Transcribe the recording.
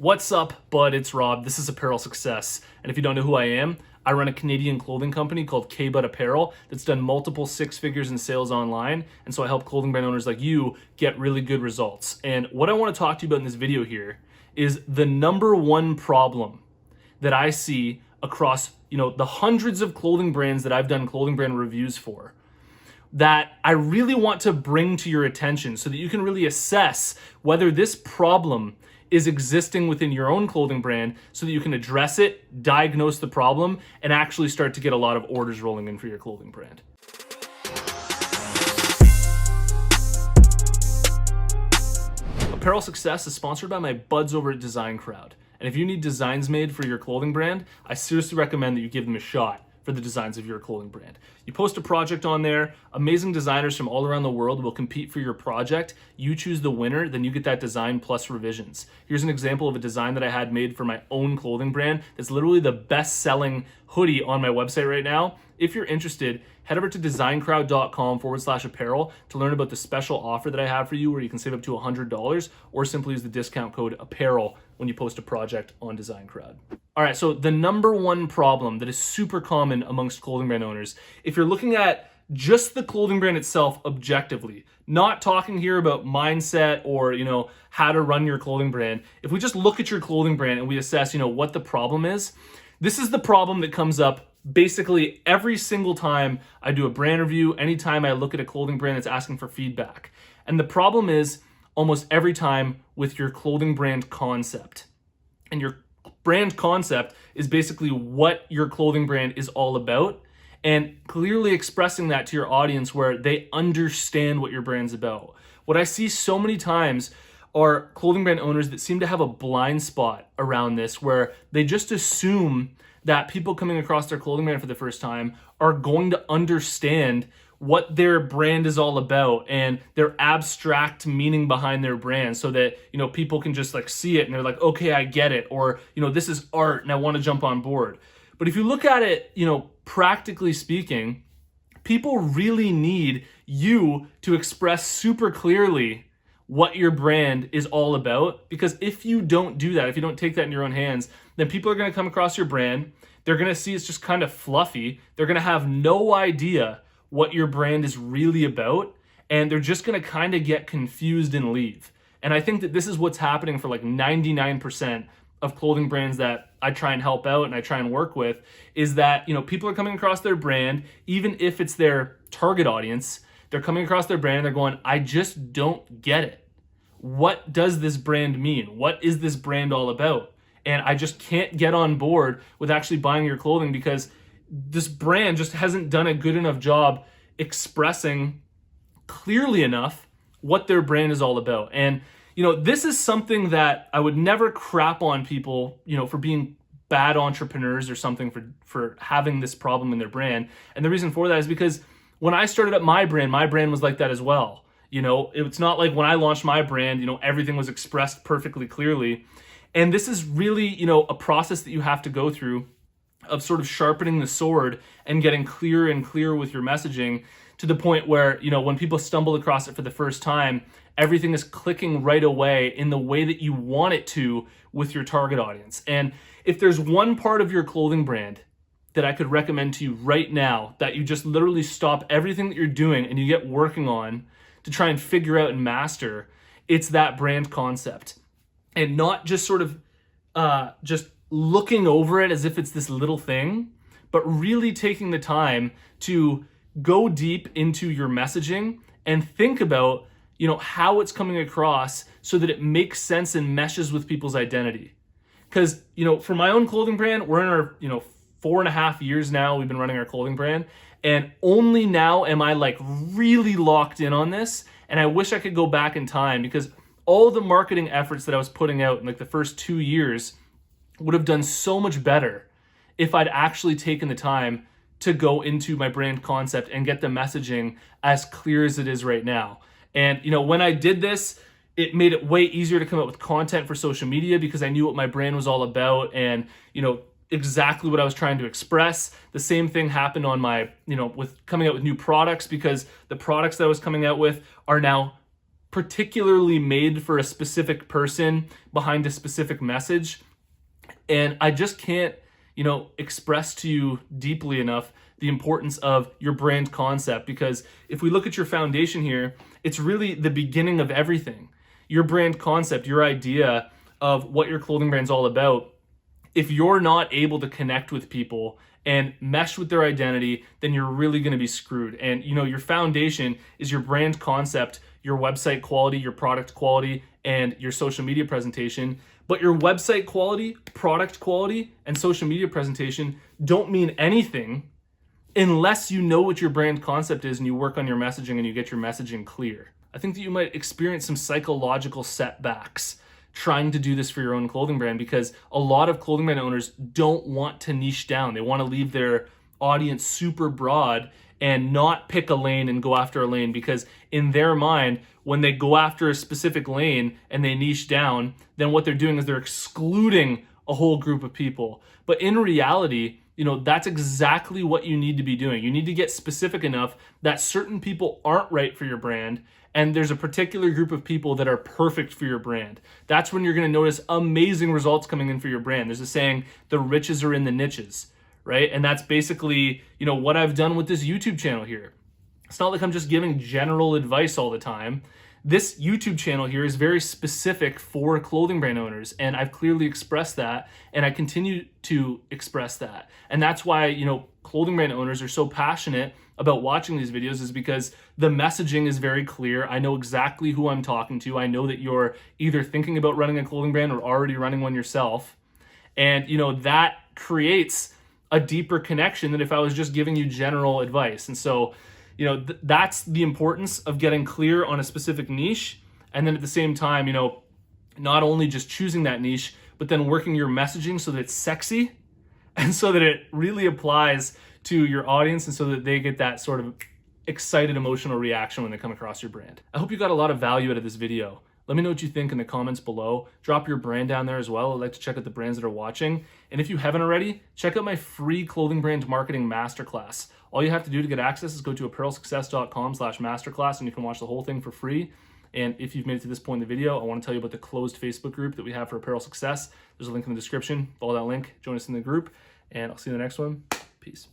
What's up, bud? It's Rob. This is Apparel Success. And if you don't know who I am, I run a Canadian clothing company called K-Bud Apparel that's done multiple six figures in sales online. And so I help clothing brand owners like you get really good results. And what I want to talk to you about in this video here is the number one problem that I see across, the hundreds of clothing brands that I've done clothing brand reviews for, that I really want to bring to your attention so that you can really assess whether this problem is existing within your own clothing brand so that you can address it, diagnose the problem, and actually start to get a lot of orders rolling in for your clothing brand. Apparel Success is sponsored by my buds over at Designcrowd. And if you need designs made for your clothing brand, I seriously recommend that you give them a shot for the designs of your clothing brand. You post a project on there, amazing designers from all around the world will compete for your project. You choose the winner, then you get that design plus revisions. Here's an example of a design that I had made for my own clothing brand. It's literally the best-selling hoodie on my website right now. If you're interested, head over to designcrowd.com/apparel to learn about the special offer that I have for you where you can save up to $100 or simply use the discount code apparel when you post a project on Designcrowd. All right, so the number one problem that is super common amongst clothing brand owners, if you're looking at just the clothing brand itself objectively, not talking here about mindset or, how to run your clothing brand. If we just look at your clothing brand and we assess, what the problem is, this is the problem that comes up basically every single time I do a brand review, anytime I look at a clothing brand that's asking for feedback. And the problem is almost every time with your clothing brand concept. And your brand concept is basically what your clothing brand is all about, and clearly expressing that to your audience where they understand what your brand's about. What I see so many times are clothing brand owners that seem to have a blind spot around this, where they just assume that people coming across their clothing brand for the first time are going to understand what their brand is all about and their abstract meaning behind their brand, so that people can just see it and they're like, okay, I get it, or this is art and I want to jump on board. But if you look at it, practically speaking, people really need you to express super clearly what your brand is all about, because if you don't do that, if you don't take that in your own hands, then people are going to come across your brand, they're going to see it's just kind of fluffy, they're going to have no idea what your brand is really about, and they're just going to kind of get confused and leave. And I think that this is what's happening for 99% of clothing brands that I try and help out and I try and work with, is that people are coming across their brand, even if it's their target audience, they're coming across their brand and they're going, I just don't get it. What does this brand mean? What is this brand all about? And I just can't get on board with actually buying your clothing because this brand just hasn't done a good enough job expressing clearly enough what their brand is all about. And, this is something that I would never crap on people, for being bad entrepreneurs or something for having this problem in their brand. And the reason for that is because when I started up my brand was like that as well. It's not like when I launched my brand, everything was expressed perfectly clearly. And this is really, a process that you have to go through of sort of sharpening the sword and getting clearer and clearer with your messaging to the point where, when people stumble across it for the first time, everything is clicking right away in the way that you want it to with your target audience. And if there's one part of your clothing brand that I could recommend to you right now, that you just literally stop everything that you're doing and you get working on to try and figure out and master, it's that brand concept. And not just sort of just looking over it as if it's this little thing, but really taking the time to go deep into your messaging and think about, how it's coming across so that it makes sense and meshes with people's identity. Because, for my own clothing brand, we're in our, 4.5 years now, we've been running our clothing brand. And only now am I really locked in on this. And I wish I could go back in time, because all the marketing efforts that I was putting out in the first 2 years would have done so much better if I'd actually taken the time to go into my brand concept and get the messaging as clear as it is right now. And, when I did this, it made it way easier to come up with content for social media because I knew what my brand was all about and, exactly what I was trying to express. The same thing happened on my, with coming out with new products, because the products that I was coming out with are now particularly made for a specific person behind a specific message. And I just can't, express to you deeply enough the importance of your brand concept, because if we look at your foundation here, it's really the beginning of everything. Your brand concept, your idea of what your clothing brand's all about. If you're not able to connect with people and mesh with their identity, then you're really going to be screwed. And your foundation is your brand concept, your website quality, your product quality, and your social media presentation. But your website quality, product quality, and social media presentation don't mean anything unless you know what your brand concept is and you work on your messaging and you get your messaging clear. I think that you might experience some psychological setbacks trying to do this for your own clothing brand, because a lot of clothing brand owners don't want to niche down. They want to leave their audience super broad and not pick a lane and go after a lane, because in their mind, when they go after a specific lane and they niche down, then what they're doing is they're excluding a whole group of people. But in reality, that's exactly what you need to be doing. You need to get specific enough that certain people aren't right for your brand, and there's a particular group of people that are perfect for your brand. That's when you're going to notice amazing results coming in for your brand. There's a saying, the riches are in the niches, right? And that's basically, what I've done with this YouTube channel here. It's not like I'm just giving general advice all the time. This YouTube channel here is very specific for clothing brand owners, and I've clearly expressed that, and I continue to express that. And that's why, clothing brand owners are so passionate about watching these videos, is because the messaging is very clear. I know exactly who I'm talking to. I know that you're either thinking about running a clothing brand or already running one yourself. And, that creates a deeper connection than if I was just giving you general advice. And so, that's the importance of getting clear on a specific niche. And then at the same time, not only just choosing that niche, but then working your messaging so that it's sexy and so that it really applies to your audience and so that they get that sort of excited emotional reaction when they come across your brand. I hope you got a lot of value out of this video. Let me know what you think in the comments below. Drop your brand down there as well. I'd like to check out the brands that are watching. And if you haven't already, check out my free clothing brand marketing masterclass. All you have to do to get access is go to apparelsuccess.com/masterclass, and you can watch the whole thing for free. And if you've made it to this point in the video, I want to tell you about the closed Facebook group that we have for Apparel Success. There's a link in the description. Follow that link, join us in the group, and I'll see you in the next one. Peace.